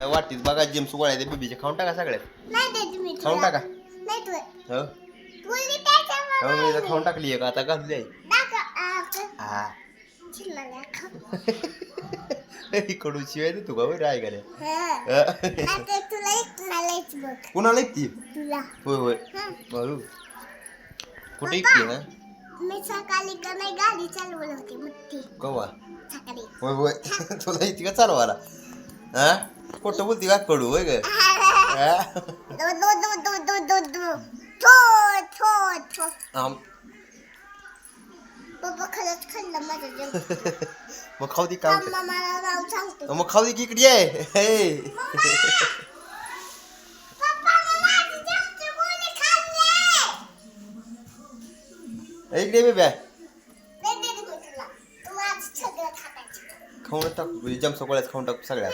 वाटीत बघा जेम्स गोळ्या ते बेबीचे खाऊन टाका सगळ्यात नाही देत मी खाऊन टाका नाही तू हो बोलली त्याच्या हो मी तर खाऊन टाकली आहे का आता घालली आहे हा इकडून शिवाय देतो का बरं ऐकायला कुणाला ऐकती होय होय बरू कुठे ऐकते ना मी सकाळी का नाही गाडी चालवली होती मुठ्ठी कवा सकाळी होय होय तुला येते का चालवायला हा खोटं बोलती का कडू होय ग पप्पा खरंच खाल्लं माझं मग खाऊ दे काम मला नाव सांगतो मग खाऊ दे की इकडे आहे इकडे बेब्या खाऊन टाकू जम सगळ्याच खाऊन टाकू सगळ्या